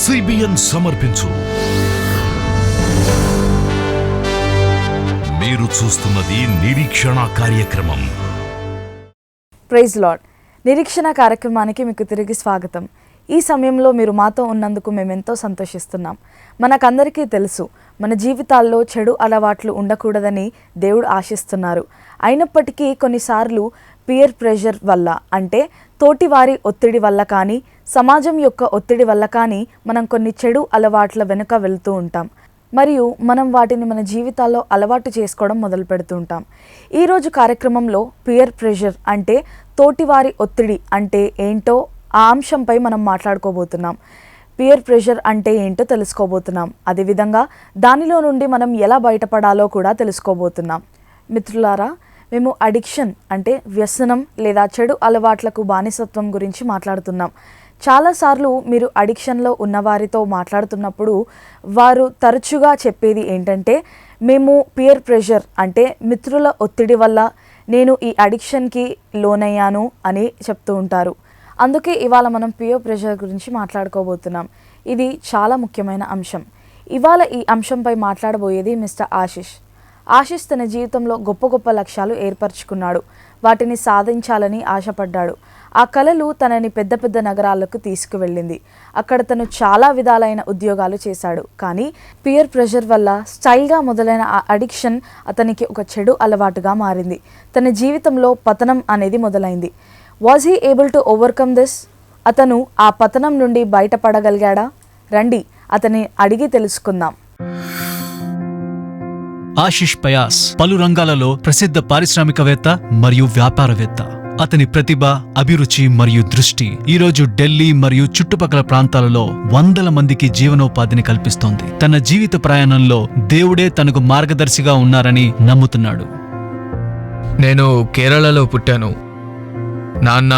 CBN సమర్పించు మీరు చూస్తున్నది నిరీక్షణ కార్యక్రమం. Praise lord. నిరీక్షణ కార్యక్రమానికి మీకు తిరిగి స్వాగతం. ఈ సమయంలో మీరు మాతో ఉన్నందుకు మేమెంతో సంతోషిస్తున్నాం. మనకందరికీ తెలుసు, మన జీవితాల్లో చెడు అలవాట్లు ఉండకూడదని దేవుడు ఆశిస్తున్నారు. అయినప్పటికీ కొన్నిసార్లు పియర్ ప్రెషర్ వల్ల, అంటే తోటివారి ఒత్తిడి వల్ల కానీ, సమాజం యొక్క ఒత్తిడి వల్ల కానీ మనం కొన్ని చెడు అలవాట్ల వెనుక వెళ్తూ ఉంటాం. మరియు మనం వాటిని మన జీవితాల్లో అలవాటు చేసుకోవడం మొదలు పెడుతూ ఉంటాం. ఈరోజు కార్యక్రమంలో పియర్ ప్రెషర్ అంటే తోటివారి ఒత్తిడి అంటే ఏంటో ఆ అంశంపై మనం మాట్లాడుకోబోతున్నాం. పియర్ ప్రెషర్ అంటే ఏంటో తెలుసుకోబోతున్నాం. అదేవిధంగా దానిలో నుండి మనం ఎలా బయటపడాలో కూడా తెలుసుకోబోతున్నాం. మిత్రులారా, మేము అడిక్షన్ అంటే వ్యసనం లేదా చెడు అలవాట్లకు బానిసత్వం గురించి మాట్లాడుతున్నాం. చాలాసార్లు మీరు అడిక్షన్లో ఉన్నవారితో మాట్లాడుతున్నప్పుడు వారు తరచుగా చెప్పేది ఏంటంటే, మేము పియర్ ప్రెషర్ అంటే మిత్రుల ఒత్తిడి వల్ల నేను ఈ అడిక్షన్కి లోనయ్యాను అని చెప్తూ ఉంటారు. అందుకే ఇవాళ మనం పియర్ ప్రెషర్ గురించి మాట్లాడుకోబోతున్నాం. ఇది చాలా ముఖ్యమైన అంశం. ఇవాళ ఈ అంశంపై మాట్లాడబోయేది మిస్టర్ ఆశిష్ తన జీవితంలో గొప్ప గొప్ప లక్ష్యాలు ఏర్పరచుకున్నాడు. వాటిని సాధించాలని ఆశపడ్డాడు. ఆ కలలు తనని పెద్ద పెద్ద నగరాలకు తీసుకువెళ్ళింది. అక్కడ తను చాలా విధాలైన ఉద్యోగాలు చేశాడు. కానీ పియర్ ప్రెషర్ వల్ల స్టైల్గా మొదలైన ఆ అడిక్షన్ అతనికి ఒక చెడు అలవాటుగా మారింది. తన జీవితంలో పతనం అనేది మొదలైంది. Was he able to overcome this? అతను ఆ పతనం నుండి బయటపడగలిగాడా? రండి అతని అడిగి తెలుసుకుందాం. ఆశిష్ పయాస్ పలు రంగాలలో ప్రసిద్ధ పారిశ్రామికవేత్త మరియు వ్యాపారవేత్త. అతని ప్రతిభ, అభిరుచి మరియు దృష్టి ఈరోజు ఢిల్లీ మరియు చుట్టుపక్కల ప్రాంతాలలో వందల మందికి జీవనోపాధిని కల్పిస్తోంది. తన జీవిత ప్రయాణంలో దేవుడే తనకు మార్గదర్శిగా ఉన్నారని నమ్ముతున్నాడు. నేను కేరళలో పుట్టాను. నాన్న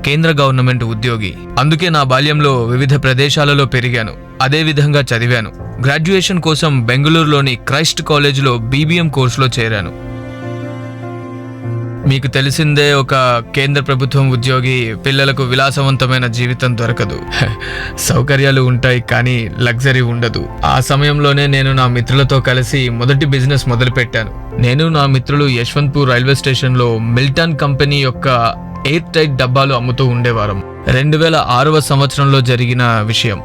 కేంద్ర గవర్నమెంట్ ఉద్యోగి. అందుకే నా బాల్యంలో వివిధ ప్రదేశాలలో పెరిగాను. అదేవిధంగా చదివాను. గ్రాడ్యుయేషన్ కోసం బెంగళూరులోని క్రైస్ట్ కాలేజీలో BBM కోర్సులో చేరాను. మీకు తెలిసిందే, ఒక కేంద్ర ప్రభుత్వం ఉద్యోగి పిల్లలకు విలాసవంతమైన జీవితం దొరకదు. సౌకర్యాలు ఉంటాయి కానీ లగ్జరీ ఉండదు. ఆ సమయంలోనే నేను నా మిత్రులతో కలిసి మొదటి బిజినెస్ మొదలుపెట్టాను. నేను నా మిత్రులు యశ్వంత్పూర్ రైల్వే స్టేషన్లో మిల్టన్ కంపెనీ యొక్క ఎయిర్ టైట్ డబ్బాలు అమ్ముతూ ఉండేవారం. 2006వ సంవత్సరంలో జరిగిన విషయం.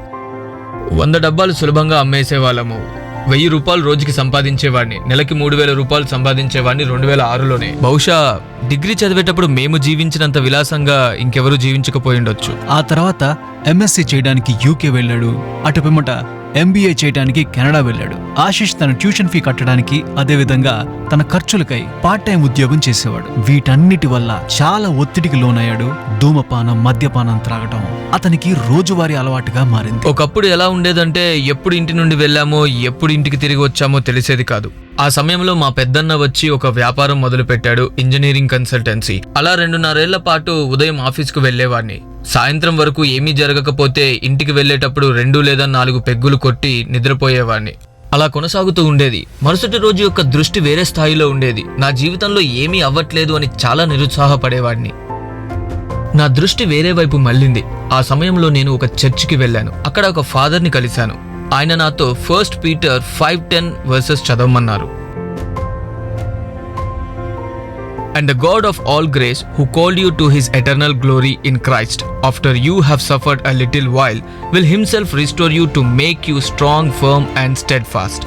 100 డబ్బాలు సులభంగా అమ్మేసేవాళ్ళము. 1000 రూపాయలు రోజుకి సంపాదించేవాడిని. నెలకి 3000 రూపాయలు సంపాదించేవాడిని 2006లోనే. బహుశా డిగ్రీ చదివేటప్పుడు మేము జీవించినంత విలాసంగా ఇంకెవరూ జీవించకపోయిండొచ్చు. ఆ తర్వాత MSc చేయడానికి UK వెళ్ళాడు. అటు పిమ్మట MBA చేయడానికి కెనడా వెళ్ళాడు. ఆశిష్ తన ట్యూషన్ ఫీ కట్టడానికి, అదేవిధంగా తన ఖర్చులకై పార్ట్ టైం ఉద్యోగం చేసేవాడు. వీటన్నిటి వల్ల చాలా ఒత్తిడికి లోనయ్యాడు. ధూమపానం, మద్యపానం త్రాగటం అతనికి రోజువారీ అలవాటుగా మారింది. ఒకప్పుడు ఎలా ఉండేదంటే, ఎప్పుడు ఇంటి నుండి వెళ్ళామో ఎప్పుడు ఇంటికి తిరిగి వచ్చామో తెలిసేది కాదు. ఆ సమయంలో మా పెద్దన్న వచ్చి ఒక వ్యాపారం మొదలు పెట్టాడు, ఇంజనీరింగ్ కన్సల్టెన్సీ. అలా 2.5 ఏళ్ల పాటు ఉదయం ఆఫీస్కు వెళ్లేవాడిని. సాయంత్రం వరకు ఏమీ జరగకపోతే ఇంటికి వెళ్లేటప్పుడు 2 లేదా 4 పెగ్గులు కొట్టి నిద్రపోయేవాడిని. అలా కొనసాగుతూ ఉండేది. మరుసటి రోజు యొక్క దృష్టి వేరే స్థాయిలో ఉండేది. నా జీవితంలో ఏమీ అవ్వట్లేదు అని చాలా నిరుత్సాహపడేవాడిని. నా దృష్టి వేరే వైపు మళ్ళింది. ఆ సమయంలో నేను ఒక చర్చికి వెళ్ళాను. అక్కడ ఒక ఫాదర్ని కలిశాను. ఆయన నాతో 1 పీటర్ 5:10 వర్సెస్ చదవమన్నారు. And the God of all grace, who called you to his eternal glory in Christ, after you have suffered a little while, will himself restore you to make you strong, firm and steadfast.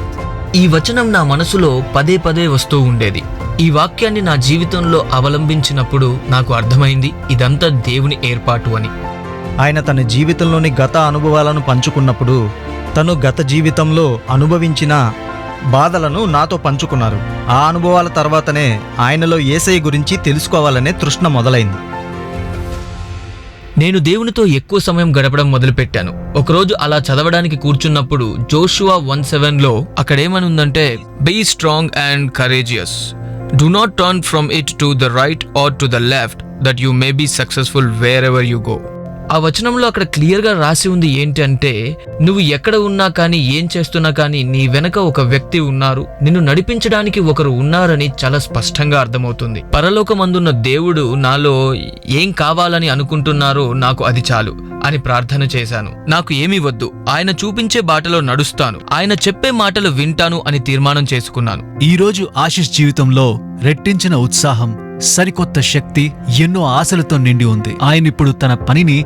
ఈ వచనం నా మనసులో పదే పదే వస్తూ ఉండేది. ఈ వాక్యాన్ని నా జీవితంలో అవలంబించినప్పుడు నాకు అర్థమైంది, ఇదంతా దేవుని ఏర్పాటు అని. ఆయన తన జీవితంలోని గత అనుభవాలను పంచుకున్నప్పుడు తను గత జీవితంలో అనుభవించిన బాధలను నాతో పంచుకున్నారు. ఆ అనుభవాల తర్వాతనే ఆయనలో యేసయ్య గురించి తెలుసుకోవాలనే తృష్ణ మొదలైంది. నేను దేవునితో ఎక్కువ సమయం గడపడం మొదలుపెట్టాను. ఒకరోజు అలా చదవడానికి కూర్చున్నప్పుడు జోషువా 1:7లో అక్కడేమని ఉందంటే, be strong and courageous, do not turn from it to the right or to the left, that you may be successful wherever you go. ఆ వచనంలో అక్కడ క్లియర్గా రాసి ఉంది ఏంటంటే, నువ్వు ఎక్కడ ఉన్నా కానీ, ఏం చేస్తున్నా కానీ నీ వెనక ఒక వ్యక్తి ఉన్నారు, నిన్ను నడిపించడానికి ఒకరు ఉన్నారని చాలా స్పష్టంగా అర్థమవుతుంది. పరలోకమందున్న దేవుడు నాలో ఏం కావాలని అనుకుంటున్నారో నాకు అది చాలు. అని ప్రార్థన చేశాను. నాకు ఏమీ వద్దు, ఆయన చూపించే బాటలో నడుస్తాను, ఆయన చెప్పే మాటలు వింటాను అని తీర్మానం చేసుకున్నాను. ఈ రోజు ఆశిష్ జీవితంలో రెట్టించిన ఉత్సాహం, సరికొత్త శక్తి, ఎన్నో ఆశలతో నిండి ఉంది. ఆయన ఇప్పుడు తన పనిని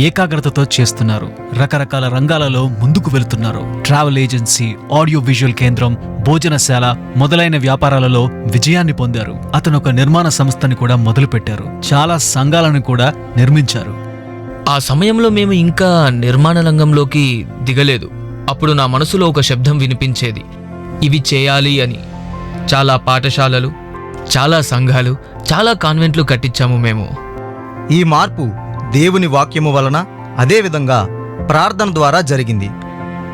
ఏకాగ్రతతో చేస్తున్నారు. రకరకాల రంగాలలో ముందుకు వెళుతున్నారు. ట్రావెల్ ఏజెన్సీ, ఆడియో విజువల్ కేంద్రం, భోజనశాల మొదలైన వ్యాపారాలలో విజయాన్ని పొందారు. అతను ఒక నిర్మాణ సంస్థని కూడా మొదలుపెట్టారు. చాలా సంఘాలను కూడా నిర్మించారు. ఆ సమయంలో మేము ఇంకా నిర్మాణ రంగంలోకి దిగలేదు. అప్పుడు నా మనసులో ఒక శబ్దం వినిపించేది, ఇవి చేయాలి అని. చాలా పాఠశాలలు, చాలా సంఘాలు, చాలా కాన్వెంట్లు కట్టించాము మేము. ఈ మార్పు దేవుని వాక్యము వలన, అదేవిధంగా ప్రార్థన ద్వారా జరిగింది.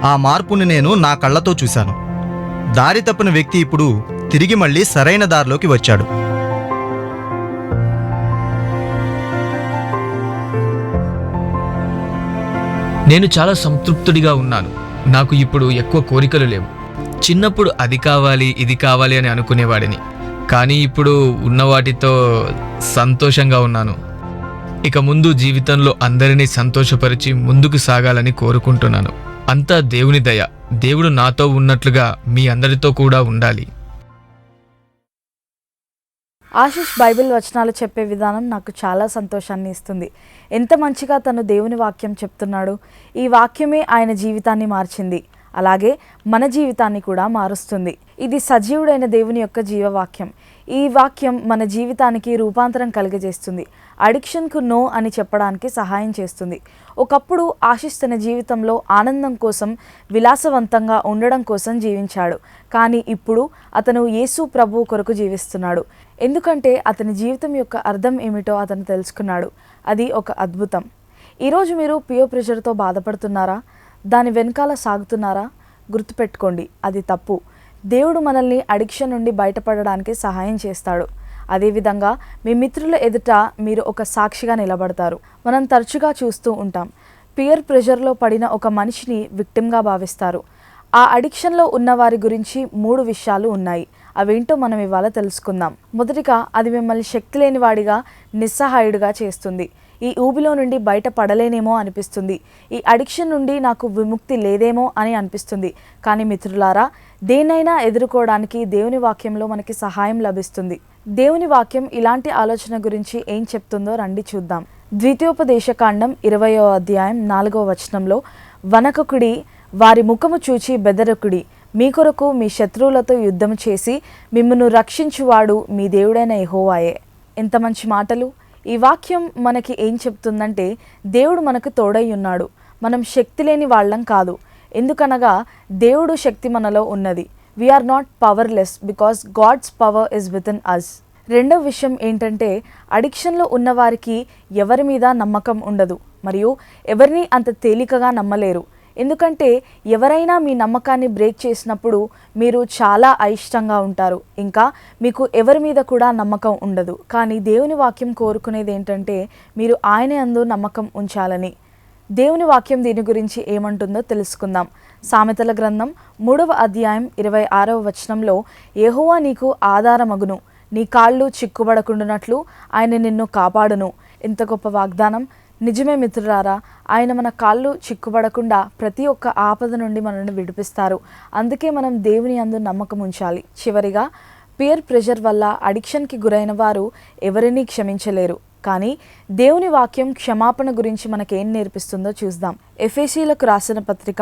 ఆ మార్పుని నేను నా కళ్ళతో చూశాను. దారి తప్పిన వ్యక్తి ఇప్పుడు తిరిగి మళ్ళీ సరైన దారిలోకి వచ్చాడు. నేను చాలా సంతృప్తుడిగా ఉన్నాను. నాకు ఇప్పుడు ఎక్కువ కోరికలు లేవు. చిన్నప్పుడు అది కావాలి, ఇది కావాలి అని అనుకునేవాడిని. కానీ ఇప్పుడు ఉన్న వాటితో సంతోషంగా ఉన్నాను. ఇక ముందు జీవితంలో అందరినీ సంతోషపరిచి ముందుకు సాగాలని కోరుకుంటున్నాను. అంతా దేవుని దయ. దేవుడు నాతో ఉన్నట్లుగా మీ అందరితో కూడా ఉండాలి. ఆశిష్ బైబిల్ వచనాలు చెప్పే విధానం నాకు చాలా సంతోషాన్ని ఇస్తుంది. ఎంత మంచిగా తను దేవుని వాక్యం చెప్తున్నాడు. ఈ వాక్యమే ఆయన జీవితాన్ని మార్చింది, అలాగే మన జీవితాన్ని కూడా మారుస్తుంది. ఇది సజీవుడైన దేవుని యొక్క జీవవాక్యం. ఈ వాక్యం మన జీవితానికి రూపాంతరం కలిగజేస్తుంది. అడిక్షన్కు నో అని చెప్పడానికి సహాయం చేస్తుంది. ఒకప్పుడు ఆశిష్ తన జీవితంలో ఆనందం కోసం, విలాసవంతంగా ఉండడం కోసం జీవించాడు. కానీ ఇప్పుడు అతను యేసు ప్రభువు కొరకు జీవిస్తున్నాడు. ఎందుకంటే అతని జీవితం యొక్క అర్థం ఏమిటో అతను తెలుసుకున్నాడు. అది ఒక అద్భుతం. ఈరోజు మీరు పియర్ ప్రెషర్తో బాధపడుతున్నారా? దాని వెనకాల సాగుతున్నారా? గుర్తుపెట్టుకోండి, అది తప్పు. దేవుడు మనల్ని అడిక్షన్ నుండి బయటపడడానికి సహాయం చేస్తాడు. అదేవిధంగా మీ మిత్రుల ఎదుట మీరు ఒక సాక్షిగా నిలబడతారు. మనం తరచుగా చూస్తూ ఉంటాం, పియర్ ప్రెషర్లో పడిన ఒక మనిషిని విక్టిమ్గా భావిస్తారు. ఆ అడిక్షన్లో ఉన్న వారి గురించి 3 విషయాలు ఉన్నాయి. అవేంటో మనం ఇవాళ తెలుసుకుందాం. మొదటిగా, అది మిమ్మల్ని శక్తి లేని వాడిగా, నిస్సహాయుడిగా చేస్తుంది. ఈ ఊబిలో నుండి బయట పడలేనేమో అనిపిస్తుంది. ఈ అడిక్షన్ నుండి నాకు విముక్తి లేదేమో అని అనిపిస్తుంది. కానీ మిత్రులారా, దేన్నైనా ఎదుర్కోవడానికి దేవుని వాక్యంలో మనకి సహాయం లభిస్తుంది. దేవుని వాక్యం ఇలాంటి ఆలోచన గురించి ఏం చెప్తుందో రండి చూద్దాం. ద్వితీయోపదేశకాండం 20వ అధ్యాయం 4వ వచనంలో, వనకకుడి, వారి ముఖము చూచి బెదరకుడి, మీ కొరకు మీ శత్రువులతో యుద్ధం చేసి మిమ్మును రక్షించువాడు మీ దేవుడైన యెహోవాయే. ఎంత మంచి మాటలు! ఈ వాక్యం మనకి ఏం చెప్తుందంటే, దేవుడు మనకు తోడై ఉన్నాడు. మనం శక్తి లేని వాళ్ళం కాదు. ఎందుకనగా దేవుడు శక్తి మనలో ఉన్నది. We are not powerless because God's power is within us. రెండవ విషయం ఏంటంటే, అడిక్షన్లో ఉన్నవారికి ఎవరి మీద నమ్మకం ఉండదు, మరియు ఎవరిని అంత తేలికగా నమ్మలేరు. ఎందుకంటే ఎవరైనా మీ నమ్మకాన్ని బ్రేక్ చేసినప్పుడు మీరు చాలా అయిష్టంగా ఉంటారు. ఇంకా మీకు ఎవరి మీద కూడా నమ్మకం ఉండదు. కానీ దేవుని వాక్యం కోరుకునేది ఏంటంటే, మీరు ఆయన యందు నమ్మకం ఉంచాలని. దేవుని వాక్యం దీని గురించి ఏమంటుందో తెలుసుకుందాం. సామెతల గ్రంథం 3వ అధ్యాయం 26వ వచనంలో, యెహోవా నీకు ఆధారమగును, నీ కాళ్ళు చిక్కుబడకుండునట్లు ఆయన నిన్ను కాపాడును. ఎంత గొప్ప వాగ్దానం! నిజమే మిత్రులారా, ఆయన మన కాళ్ళు చిక్కుబడకుండా ప్రతి ఒక్క ఆపద నుండి మనల్ని విడిపిస్తారు. అందుకే మనం దేవుని యందు నమ్మకం ఉంచాలి. చివరిగా, పియర్ ప్రెషర్ వల్ల అడిక్షన్కి గురైన వారు ఎవరినీ క్షమించలేరు. కానీ దేవుని వాక్యం క్షమాపణ గురించి మనకేం నేర్పిస్తుందో చూద్దాం. ఎఫెసీయులకు రాసిన పత్రిక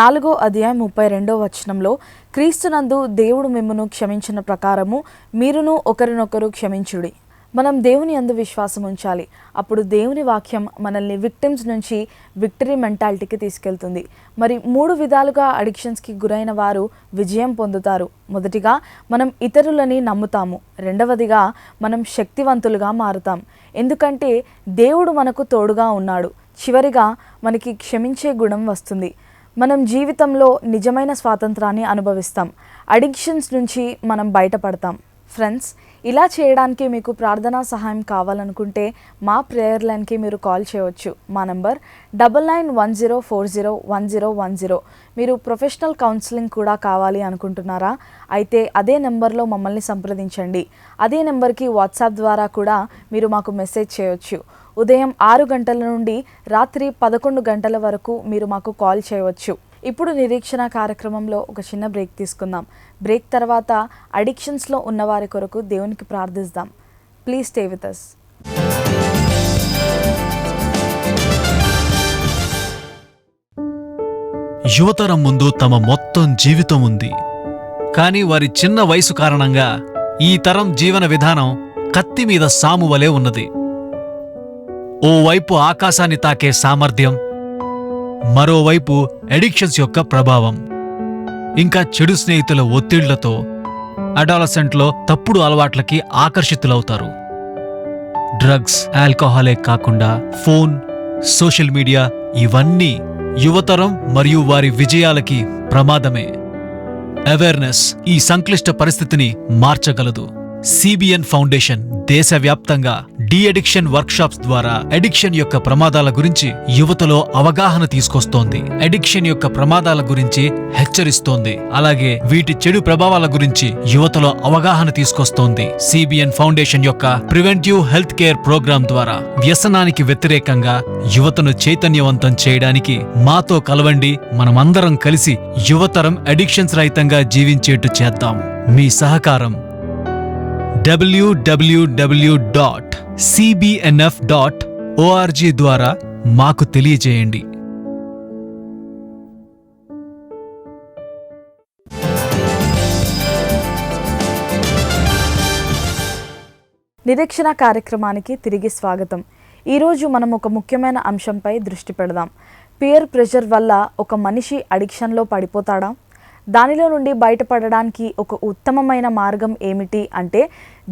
4వ అధ్యాయం 32వ వచనంలో, క్రీస్తునందు దేవుడు మిమ్మును క్షమించిన ప్రకారము మీరును ఒకరినొకరు క్షమించుడి. మనం దేవుని యందు విశ్వాసం ఉంచాలి. అప్పుడు దేవుని వాక్యం మనల్ని విక్టిమ్స్ నుంచి విక్టరీ మెంటాలిటీకి తీసుకెళ్తుంది. మరి 3 విధాలుగా అడిక్షన్స్కి గురైన వారు విజయం పొందుతారు. మొదటిగా, మనం ఇతరులని నమ్ముతాము. రెండవదిగా, మనం శక్తివంతులుగా మారుతాం, ఎందుకంటే దేవుడు మనకు తోడుగా ఉన్నాడు. చివరిగా, మనకి క్షమించే గుణం వస్తుంది. మనం జీవితంలో నిజమైన స్వాతంత్రాన్ని అనుభవిస్తాం. అడిక్షన్స్ నుంచి మనం బయటపడతాం. ఫ్రెండ్స్, ఇలా చేయడానికి మీకు ప్రార్థనా సహాయం కావాలనుకుంటే మా ప్రేయర్ లైన్కి మీరు కాల్ చేయవచ్చు. మా నంబర్ 9910401010. మీరు ప్రొఫెషనల్ కౌన్సిలింగ్ కూడా కావాలి అనుకుంటున్నారా? అయితే అదే నెంబర్లో మమ్మల్ని సంప్రదించండి. అదే నెంబర్కి వాట్సాప్ ద్వారా కూడా మీరు మాకు మెసేజ్ చేయొచ్చు. ఉదయం 6 గంటల నుండి రాత్రి 11 గంటల వరకు మీరు మాకు కాల్ చేయవచ్చు. ఇప్పుడు నిరీక్షణ కార్యక్రమంలో ఒక చిన్న బ్రేక్ తీసుకుందాం. బ్రేక్ తర్వాత అడిక్షన్స్లో ఉన్న వారి కొరకు దేవునికి ప్రార్థిద్దాం. Please stay with us. యువతరం ముందు తమ మొత్తం జీవితం ఉంది. కానీ వారి చిన్న వయసు కారణంగా ఈ తరం జీవన విధానం కత్తి మీద సాము వలె ఉన్నది. ఓవైపు ఆకాశాన్ని తాకే సామర్థ్యం, మరోవైపు అడిక్షన్స్ యొక్క ప్రభావం, ఇంకా చెడు స్నేహితుల ఒత్తిళ్లతో అడాలసెంట్లో తప్పుడు అలవాట్లకి ఆకర్షితులవుతారు. డ్రగ్స్, ఆల్కహాలే కాకుండా ఫోన్, సోషల్ మీడియా ఇవన్నీ యువతరం మరియు వారి విజయాలకి ప్రమాదమే. అవేర్నెస్ ఈ సంక్లిష్ట పరిస్థితిని మార్చగలదు. CBN ఫౌండేషన్ దేశవ్యాప్తంగా డీ-అడిక్షన్ వర్క్షాప్స్ ద్వారా అడిక్షన్ యొక్క ప్రమాదాల గురించి యువతలో అవగాహన తీసుకొస్తోంది. అడిక్షన్ యొక్క ప్రమాదాల గురించి హెచ్చరిస్తోంది. అలాగే వీటి చెడు ప్రభావాల గురించి యువతలో అవగాహన తీసుకొస్తోంది. CBN ఫౌండేషన్ యొక్క ప్రివెంటివ్ హెల్త్ కేర్ ప్రోగ్రాం ద్వారా వ్యసనానికి వ్యతిరేకంగా యువతను చైతన్యవంతం చేయడానికి మాతో కలవండి. మనమందరం కలిసి యువతరం అడిక్షన్స్ రహితంగా జీవించేట్టు చేద్దాం. మీ సహకారం www.cbnf.org ద్వారా మాకు తెలియజేయండి. నిరీక్షణ కార్యక్రమానికి తిరిగి స్వాగతం. ఈరోజు మనం ఒక ముఖ్యమైన అంశంపై దృష్టి పెడదాం. పియర్ ప్రెషర్ వల్ల ఒక మనిషి అడిక్షన్లో పడిపోతాడా? దానిలో నుండి బయటపడడానికి ఒక ఉత్తమమైన మార్గం ఏమిటి అంటే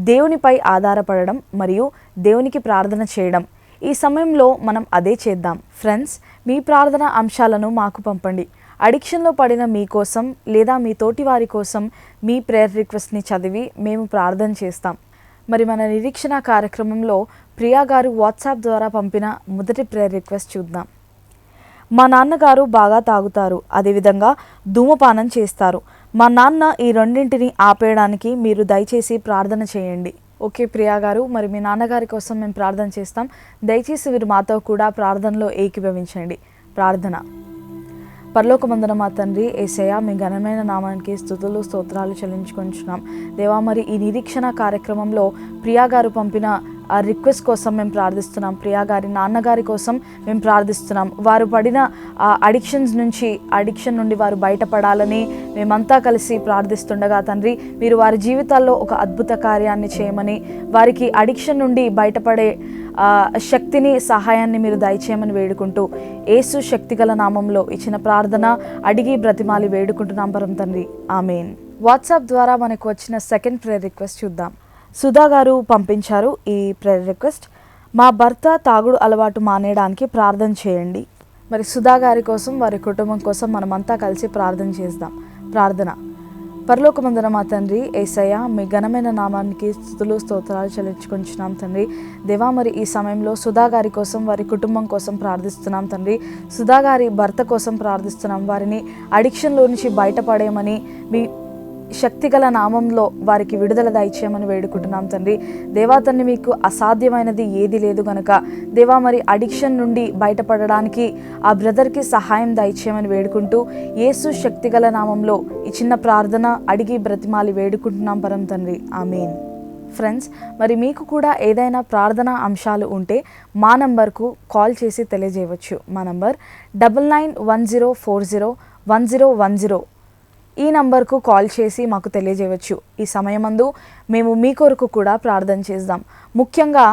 దేవునిపై ఆధారపడడం మరియు దేవునికి ప్రార్థన చేయడం. ఈ సమయంలో మనం అదే చేద్దాం. ఫ్రెండ్స్, మీ ప్రార్థన అంశాలను మాకు పంపండి. అడిక్షన్లో పడిన మీకోసం లేదా మీ తోటి వారి కోసం మీ ప్రేయర్ రిక్వెస్ట్ని చదివి మేము ప్రార్థన చేస్తాం. మరి మన నిరీక్షణ కార్యక్రమంలో ప్రియా గారు వాట్సాప్ ద్వారా పంపిన మొదటి ప్రేయర్ రిక్వెస్ట్ చూద్దాం. మా నాన్నగారు బాగా తాగుతారు, అదేవిధంగా ధూమపానం చేస్తారు. మా నాన్న ఈ రెండింటిని ఆపేయడానికి మీరు దయచేసి ప్రార్థన చేయండి. ఓకే ప్రియా గారు, మరి మీ నాన్నగారి కోసం మేము ప్రార్థన చేస్తాం. దయచేసి మీరు మాతో కూడా ప్రార్థనలో ఏకీభవించండి. ప్రార్థన. పరలోకమందున మా తండ్రి యేసయ్య, మీ ఘనమైన నామానికి స్తుతులు స్తోత్రాలు చెల్లించుకొంచున్నాం. దేవా, మరి ఈ నిరీక్షణ కార్యక్రమంలో ప్రియా గారు పంపిన ఆ రిక్వెస్ట్ కోసం మేము ప్రార్థిస్తున్నాం. ప్రియా గారి నాన్నగారి కోసం మేము ప్రార్థిస్తున్నాం. వారు పడిన ఆ అడిక్షన్ నుండి వారు బయటపడాలని మేమంతా కలిసి ప్రార్థిస్తుండగా తండ్రి, మీరు వారి జీవితాల్లో ఒక అద్భుత కార్యాన్ని చేయమని, వారికి అడిక్షన్ నుండి బయటపడే శక్తిని, సహాయాన్ని మీరు దయచేయమని వేడుకుంటూ యేసు శక్తిగల నామంలో ఇచ్చిన ప్రార్థన అడిగి బ్రతిమాలి వేడుకుంటున్నాం పరం తండ్రి, ఆమేన్. వాట్సాప్ ద్వారా మనకు వచ్చిన సెకండ్ ప్రేయర్ రిక్వెస్ట్ చూద్దాం. సుధా గారు పంపించారు ఈ ప్రేయర్ రిక్వెస్ట్. మా భర్త తాగుడు అలవాటు మానేయడానికి ప్రార్థన చేయండి. మరి సుధా గారి కోసం, వారి కుటుంబం కోసం మనమంతా కలిసి ప్రార్థన చేద్దాం. ప్రార్థన. పరలోకమందున మా తండ్రి యేసయ్య, మీ ఘనమైన నామానికి స్తుతులు స్తోత్రాలు చెల్లించుకుంటున్నాం తండ్రి. దేవా, మరి ఈ సమయంలో సుధా గారి కోసం, వారి కుటుంబం కోసం ప్రార్థిస్తున్నాం తండ్రి. సుధా గారి భర్త కోసం ప్రార్థిస్తున్నాం. వారిని అడిక్షన్లో నుంచి బయటపడేయమని మీ శక్తిగల నామంలో వారికి విడుదల దయచేయమని వేడుకుంటున్నాం తండ్రి. దేవా తండ్రి, మీకు అసాధ్యమైనది ఏది లేదు గనక దేవా, మరి అడిక్షన్ నుండి బయటపడడానికి ఆ బ్రదర్కి సహాయం దయచేయమని వేడుకుంటూ యేసు శక్తిగల నామంలో ఈ చిన్న ప్రార్థన అడిగి బ్రతిమాలి వేడుకుంటున్నాం పరం తండ్రి, ఆమేన్. ఫ్రెండ్స్, మరి మీకు కూడా ఏదైనా ప్రార్థనా అంశాలు ఉంటే మా నంబర్కు కాల్ చేసి తెలియజేయవచ్చు. మా నంబర్ 9910401010. ఈ నంబర్కు కాల్ చేసి మాకు తెలియజేయవచ్చు. ఈ సమయమందు మేము మీ కొరకు కూడా ప్రార్థన చేద్దాం. ముఖ్యంగా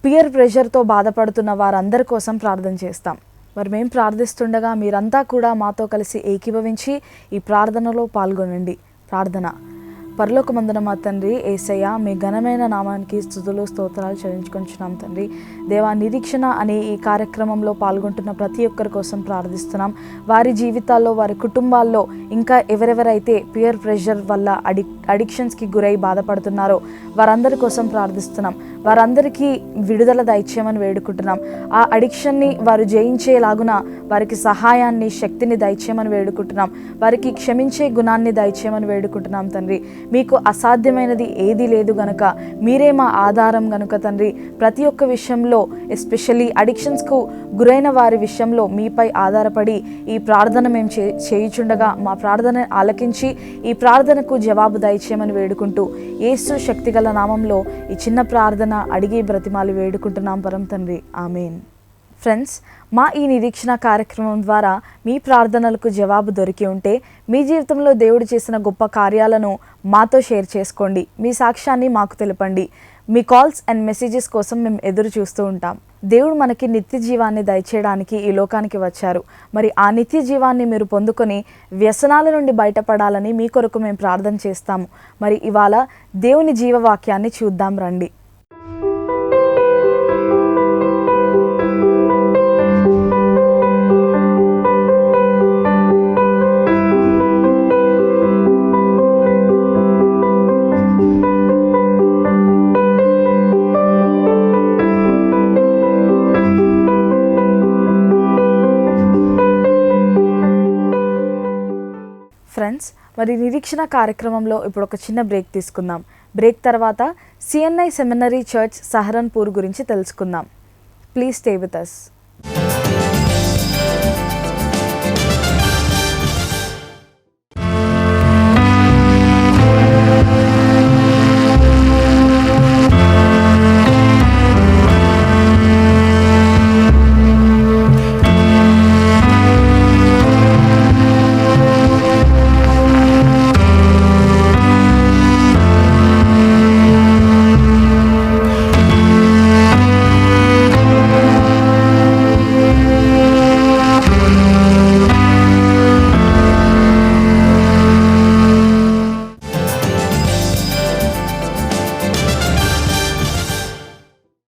పియర్ ప్రెషర్తో బాధపడుతున్న వారందరి కోసం ప్రార్థన చేస్తాం. మరి మేము ప్రార్థిస్తుండగా మీరంతా కూడా మాతో కలిసి ఏకీభవించి ఈ ప్రార్థనలో పాల్గొనండి. ప్రార్థన. పరలోకమందున మా తండ్రి యేసయ్య, మీ ఘనమైన నామానికి స్తుతులు స్తోత్రాలు చెల్లించుకుంటున్నాం తండ్రి. దేవా, నిరీక్షణ అనే ఈ కార్యక్రమంలో పాల్గొంటున్న ప్రతి ఒక్కరి కోసం ప్రార్థిస్తున్నాం. వారి జీవితాల్లో, వారి కుటుంబాల్లో ఇంకా ఎవరెవరైతే పియర్ ప్రెషర్ వల్ల అడిక్షన్స్కి గురై బాధపడుతున్నారో వారందరి కోసం ప్రార్థిస్తున్నాం. వారందరికీ విడుదల దయచేయమని వేడుకుంటున్నాం. ఆ అడిక్షన్ని వారు జయించేలాగున వారికి సహాయాన్ని, శక్తిని దయచేయమని వేడుకుంటున్నాం. వారికి క్షమించే గుణాన్ని దయచేయమని వేడుకుంటున్నాం తండ్రి. మీకు అసాధ్యమైనది ఏదీ లేదు గనుక మీరే మా ఆధారం గనుక తండ్రి, ప్రతి ఒక్క విషయంలో ఎస్పెషల్లీ అడిక్షన్స్కు గురైన వారి విషయంలో మీపై ఆధారపడి ఈ ప్రార్థన మేము చేయుచుండగా మా ప్రార్థన ఆలకించి ఈ ప్రార్థనకు జవాబు దయచేయమని వేడుకుంటూ యేసు శక్తిగల నామంలో ఈ చిన్న ప్రార్థన అడిగి బ్రతిమాలి వేడుకుంటున్నాం పరం తండ్రి, ఆమేన్. ఫ్రెండ్స్, మా ఈ నిరీక్షణ కార్యక్రమం ద్వారా మీ ప్రార్థనలకు జవాబు దొరికి ఉంటే మీ జీవితంలో దేవుడు చేసిన గొప్ప కార్యాలను మాతో షేర్ చేసుకోండి. మీ సాక్ష్యాన్ని మాకు తెలపండి. మీ కాల్స్ అండ్ మెసేజెస్ కోసం మేము ఎదురు చూస్తూ ఉంటాం. దేవుడు మనకి నిత్య జీవాన్ని దయచేయడానికి ఈ లోకానికి వచ్చారు. మరి ఆ నిత్య జీవాన్ని మీరు పొందుకొని వ్యసనాల నుండి బయటపడాలని మీ కొరకు మేము ప్రార్థన చేస్తాము. మరి ఇవాళ దేవుని జీవవాక్యాన్ని చూద్దాం రండి. ఫ్రెండ్స్, మరి నిరీక్షణ కార్యక్రమంలో ఇప్పుడు ఒక చిన్న బ్రేక్ తీసుకుందాం. బ్రేక్ తర్వాత సిఎన్ఐ సెమినరీ చర్చ్ సహరన్పూర్ గురించి తెలుసుకుందాం. Please stay with us.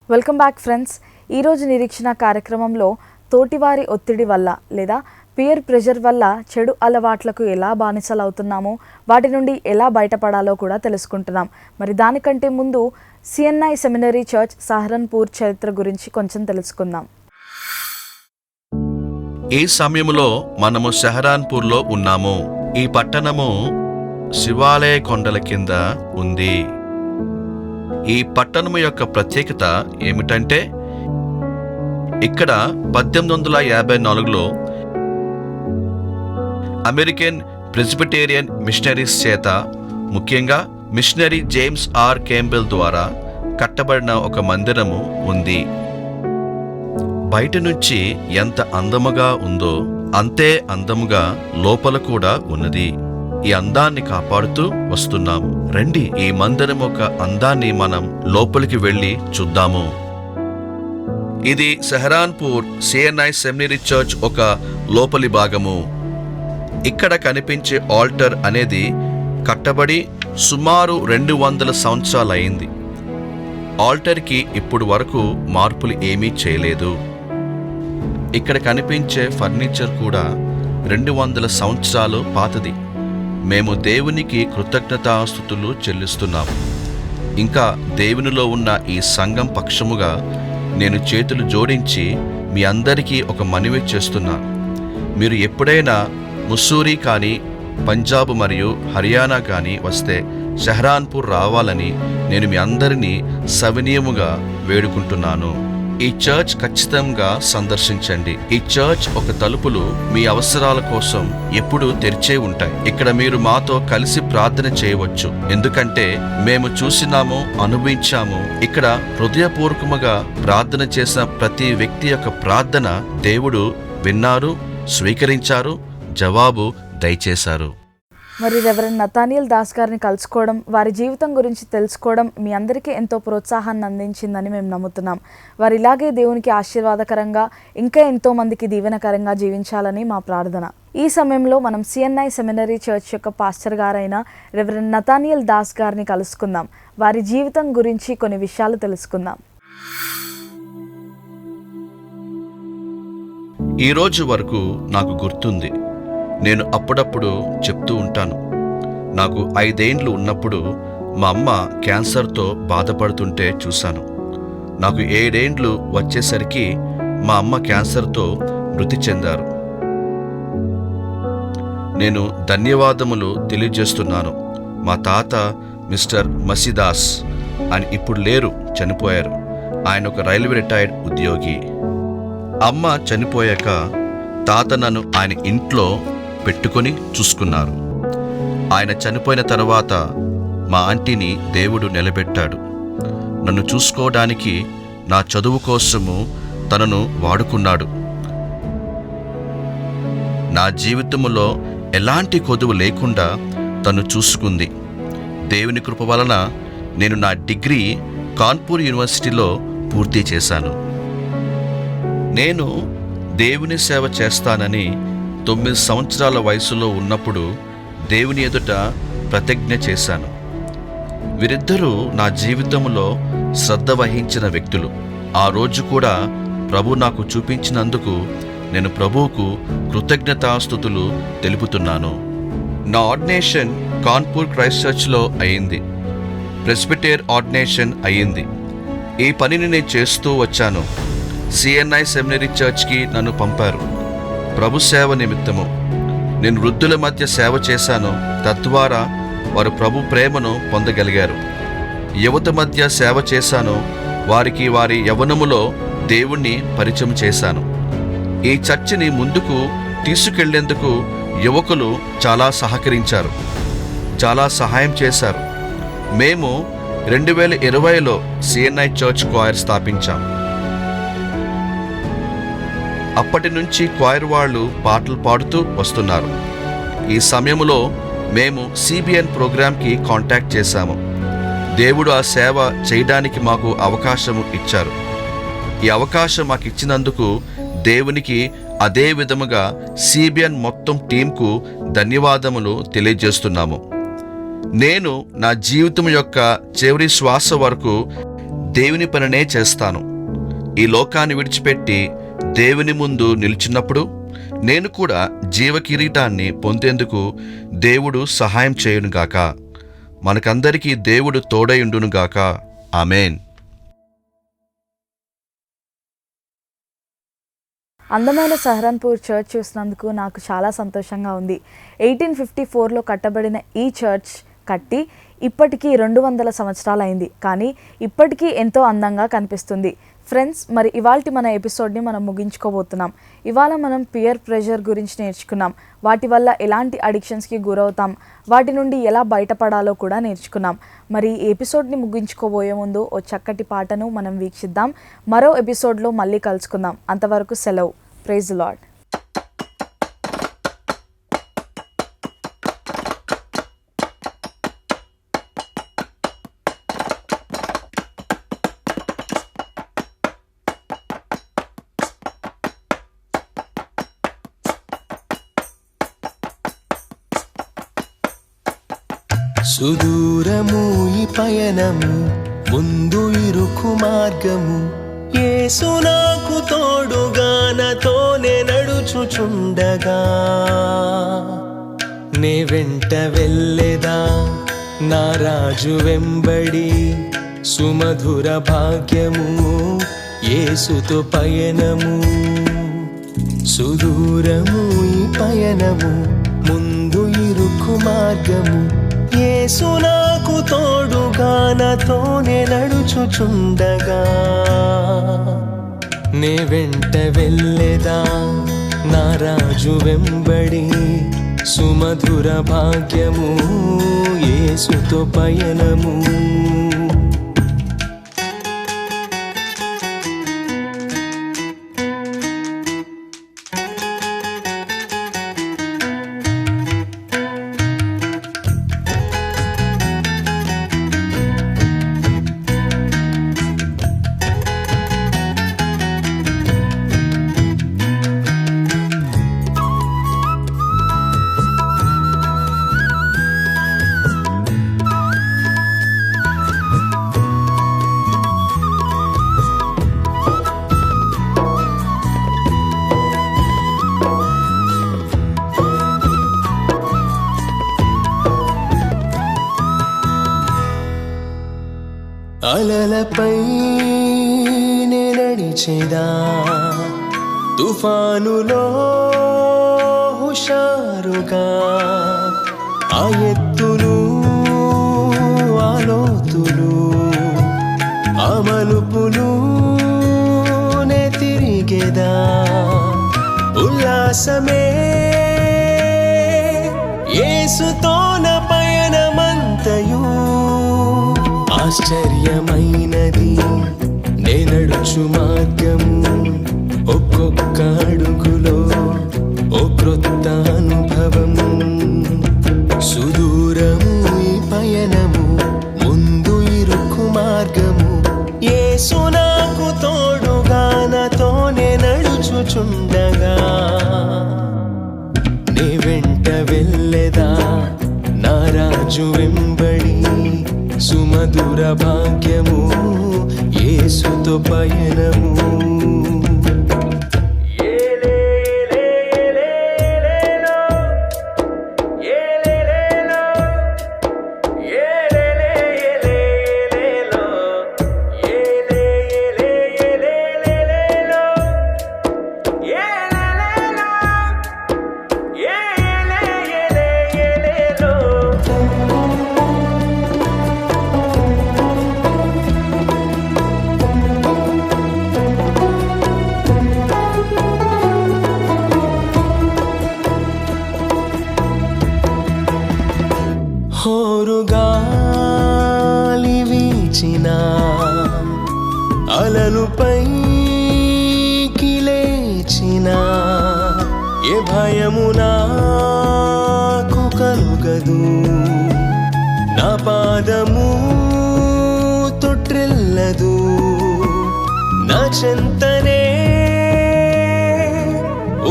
Welcome back friends. ఈరోజు నిరీక్షణ కార్యక్రమంలో తోటివారి ఒత్తిడి వల్ల లేదా పియర్ ప్రెషర్ వల్ల చెడు అలవాట్లకు ఎలా బానిసలవుతున్నామో, వాటి నుండి ఎలా బయటపడాలో కూడా తెలుసుకుంటున్నాం. మరి దానికంటే ముందు సిఎన్ఐ సెమినరీ చర్చ్ సహరన్పూర్ చరిత్ర గురించి కొంచెం తెలుసుకుందాం. ఈ సమయంలో మనము సహరాన్పూర్లో ఉన్నాము. ఈ పట్టణము శివాలయ కొండల కింద ఉంది. ఈ పట్టణము యొక్క ప్రత్యేకత ఏమిటంటే, ఇక్కడ 1854లో అమెరికన్ ప్రెస్బిటేరియన్ మిషనరీస్ చేత, ముఖ్యంగా మిషనరీ జేమ్స్ ఆర్ కేంబెల్ ద్వారా కట్టబడిన ఒక మందిరము ఉంది. బయట నుంచి ఎంత అందముగా ఉందో అంతే అందముగా లోపల కూడా ఉన్నది. ఈ అందాన్ని కాపాడుతూ వస్తున్నాము. రండి, ఈ మందిరం ఒక అందాన్ని మనం లోపలికి వెళ్ళి చూద్దాము. ఇది సహరాన్పూర్ సిఎన్ఐ సెమినరీ చర్చ్ ఒక లోపలి భాగము. ఇక్కడ కనిపించే ఆల్టర్ అనేది కట్టబడి సుమారు 200 సంవత్సరాలైంది. ఆల్టర్కి ఇప్పుడు వరకు మార్పులు ఏమీ చేయలేదు. ఇక్కడ కనిపించే ఫర్నిచర్ కూడా 200 సంవత్సరాలు పాతది. మేము దేవునికి కృతజ్ఞతాస్తుతులు చెల్లిస్తున్నాము. ఇంకా దేవునిలో ఉన్న ఈ సంఘం పక్షముగా నేను చేతులు జోడించి మీ అందరికీ ఒక మనవి చేస్తున్నాను. మీరు ఎప్పుడైనా ముస్సూరీ కానీ, పంజాబ్ మరియు హర్యానా కానీ వస్తే సహరాన్పూర్ రావాలని నేను మీ అందరినీ సవినీయముగా వేడుకుంటున్నాను. ఈ చర్చ్ ఖచ్చితంగా సందర్శించండి. ఈ చర్చ్ ఒక తలుపులు మీ అవసరాల కోసం ఎప్పుడూ తెరిచే ఉంటాయి. ఇక్కడ మీరు మాతో కలిసి ప్రార్థన చేయవచ్చు. ఎందుకంటే మేము చూసినాము, అనుభవించాము. ఇక్కడ హృదయపూర్వకముగా ప్రార్థన చేసిన ప్రతి వ్యక్తి యొక్క ప్రార్థన దేవుడు విన్నారు, స్వీకరించారు, జవాబు దయచేశారు. మరి రెవరెండ్ నతానియల్ దాస్ గారిని కలుసుకోవడం, వారి జీవితం గురించి తెలుసుకోవడం మీ అందరికీ ఎంతో ప్రోత్సాహాన్ని అందించిందని మేము నమ్ముతున్నాం. వారు ఇలాగే దేవునికి ఆశీర్వాదకరంగా, ఇంకా ఎంతో మందికి దీవెనకరంగా జీవించాలని మా ప్రార్థన. ఈ సమయంలో మనం సిఎన్ఐ సెమినరీ చర్చ్ యొక్క పాస్టర్ గారైన రెవరెండ్ నతానియల్ దాస్ గారిని కలుసుకుందాం. వారి జీవితం గురించి కొన్ని విషయాలు తెలుసుకుందాం. ఈ రోజు వరకు నాకు గుర్తుంది. నేను అప్పుడప్పుడు చెప్తూ ఉంటాను. నాకు 5 ఏండ్లు ఉన్నప్పుడు మా అమ్మ క్యాన్సర్తో బాధపడుతుంటే చూశాను. నాకు 7 ఏండ్లు వచ్చేసరికి మా అమ్మ క్యాన్సర్తో మృతి చెందారు. నేను ధన్యవాదములు తెలియజేస్తున్నాను మా తాత మిస్టర్ మసిదాస్ అని ఇప్పుడు లేరు, చనిపోయారు. ఆయన ఒక రైల్వే రిటైర్డ్ ఉద్యోగి. అమ్మ చనిపోయాక తాత నన్ను ఆయన ఇంట్లో పెట్టుకొని చూసుకున్నారు. ఆయన చనిపోయిన తర్వాత మా ఆంటీని దేవుడు నిలబెట్టాడు. నన్ను చూసుకోవడానికి, నా చదువు కోసము తనను వాడుకున్నాడు. నా జీవితంలో ఎలాంటి కొదువు లేకుండా తను చూసుకుంది. దేవుని కృప వలన నేను నా డిగ్రీ కాన్పూర్ యూనివర్సిటీలో పూర్తి చేశాను. నేను దేవుని సేవ చేస్తానని 9 సంవత్సరాల వయసులో ఉన్నప్పుడు దేవుని ఎదుట ప్రతిజ్ఞ చేశాను. వీరిద్దరూ నా జీవితంలో శ్రద్ధ వహించిన వ్యక్తులు. ఆ రోజు కూడా ప్రభు నాకు చూపించినందుకు నేను ప్రభువుకు కృతజ్ఞతాస్తుతులు తెలుపుతున్నాను. నా ఆర్డినేషన్ కాన్పూర్ క్రైస్ట్ చర్చ్లో అయింది. ప్రెస్బిటేర్ ఆర్డినేషన్ అయ్యింది. ఈ పనిని నేను చేస్తూ వచ్చాను. సిఎన్ఐ సెమినరీ చర్చ్కి నన్ను పంపారు ప్రభు సేవ నిమిత్తము. నేను వృద్ధుల మధ్య సేవ చేశాను. తద్వారా వారు ప్రభు ప్రేమను పొందగలిగారు. యువత మధ్య సేవ చేశాను. వారికి వారి యవ్వనములో దేవుణ్ణి పరిచయం చేశాను. ఈ చర్చిని ముందుకు తీసుకెళ్లేందుకు యువకులు చాలా సహకరించారు, చాలా సహాయం చేశారు. మేము 2020లో సిఎన్ఐ చర్చ్ క్వైర్ స్థాపించాం. అప్పటి నుంచి క్వైర్ వాళ్ళు పాటలు పాడుతూ వస్తున్నారు. ఈ సమయంలో మేము సిబిఎన్ ప్రోగ్రాంకి కాంటాక్ట్ చేశాము. దేవుడు ఆ సేవ చేయడానికి మాకు అవకాశం ఇచ్చారు. ఈ అవకాశం మాకు ఇచ్చినందుకు దేవునికి, అదే విధముగా సిబిఎన్ మొత్తం టీంకు ధన్యవాదములు తెలియజేస్తున్నాము. నేను నా జీవితం యొక్క చివరి శ్వాస వరకు దేవుని పనినే చేస్తాను. ఈ లోకాన్ని విడిచిపెట్టి దేవుని ముందు నిలిచినప్పుడు నేను కూడా జీవ కిరీటాన్ని పొందేందుకు దేవుడు సహాయం చేయునుగాక. మనకందరికీ దేవుడు తోడయుండునుగాక. ఆమేన్. అందమైన సహరన్పూర్ చర్చ్ చూసినందుకు నాకు చాలా సంతోషంగా ఉంది. 1854లో కట్టబడిన ఈ చర్చ్ కట్టి ఇప్పటికీ 200 సంవత్సరాలు అయింది, కానీ ఇప్పటికీ ఎంతో అందంగా కనిపిస్తుంది. ఫ్రెండ్స్, మరి ఇవాల్టి మన ఎపిసోడ్ని మనం ముగించుకోబోతున్నాం. ఇవాళ మనం పియర్ ప్రెషర్ గురించి నేర్చుకున్నాం. వాటి వల్ల ఎలాంటి అడిక్షన్స్కి గురవుతాం, వాటి నుండి ఎలా బయటపడాలో కూడా నేర్చుకున్నాం. మరి ఈ ఎపిసోడ్ని ముగించుకోబోయే ముందు ఓ చక్కటి పాటను మనం వీక్షిద్దాం. మరో ఎపిసోడ్లో మళ్ళీ కలుసుకుందాం. అంతవరకు సెలవు. Praise the lord. సుదూరము ఈ పయనము, ముందు ఇరుకు మార్గము, యేసు నాకు తోడుగా నాతోనే నడుచుచుండగా, నే వెంట వెళ్ళేదా నా రాజు వెంబడి, సుమధుర భాగ్యము యేసుతో పయనము. సుదూరము ఈ పయనము, ముందు ఇరుకు మార్గము, యేసు నాకు తోడుగా నాతోనే నడుచుచుండగా, నే వెంట వెళ్ళేదా నా రాజు వెంబడి, సుమధుర భాగ్యము యేసుతో పయనము. అలలపై నే నడిచేదా, తుఫానులో హుషారుగా, ఆ ఎత్తును మలుపులు నే తిరిగేదా ఉల్లాసమే యేసుతోన పయనమంతయు ఆశ్చర్యమైనది నే నడుచు మార్గము ఒక్కొక్క అడుగులో ఓ క్రొత్త అనుభవం సుదూరము ఈ పయనము ముందు ఇరుకు మార్గము యేసు నాకు తోడుగా నాతోనే నడుచుచుండగా నే వెంట వెళ్ళెదా నా రాజు వెంబడి సుమధుర భాగ్యము యేసుతో పయనము హోరుగాలి వీచిన అలలు పైకి లేచిన ఏ భయము నాకు కలుగదు నా పాదము తొట్టిల్లదు నా చెంతనే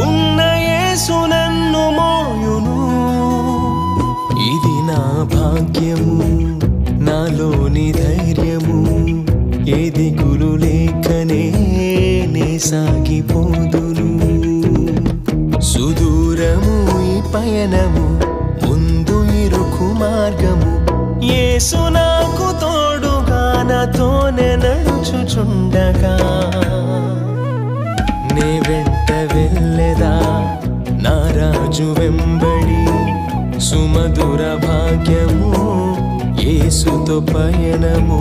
ఉన్న యేసు నన్ను మోయును ఇది నా భాగ్యము నాలోని ధైర్యము ఏ దిగులు లేకనే నే సాగిపోదును సుదూరము ఈ పయనము ముందు ఇరుకు మార్గము యేసు నాకు తోడుగా నాతోనే నడుచుచుండగా నే వెంట వెళ్ళెదా నా రాజు వెంబడి సుమధుర భాగ్యము యేసుతో పయనము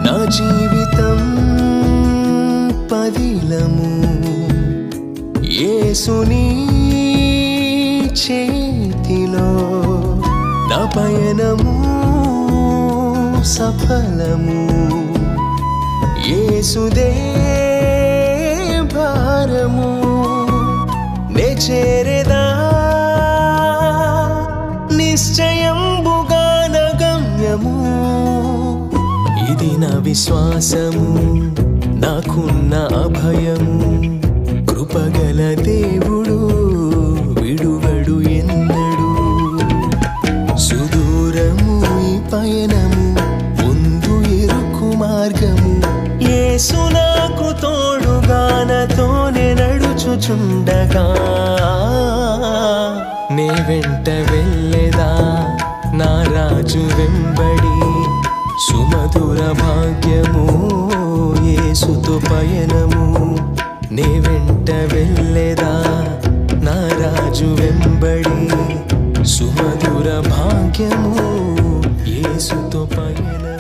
నా జీవితం పదిలము యేసుని చేతిలో నా పయనము సఫలము యేసుదే భారము నే చేరేదా నిశ్చయంబుగా నా గమ్యము ఇది నా విశ్వాసము నాకున్న అభయము కృపగల దేవుడు విడువడు ఎన్నడు సుదూరము ఈ పయనము ముందు ఇరుకు మార్గము యేసు నాకు తోడుగా నాతోనే నడుచుచుండగా నే వెంట వెళ్ళెదా నా రాజు వెంబడి సుమధుర భాగ్యము యేసుతో పయనము నే వెంట వెళ్ళెదా నా రాజు వెంబడి సుమధుర భాగ్యము యేసుతో పయనము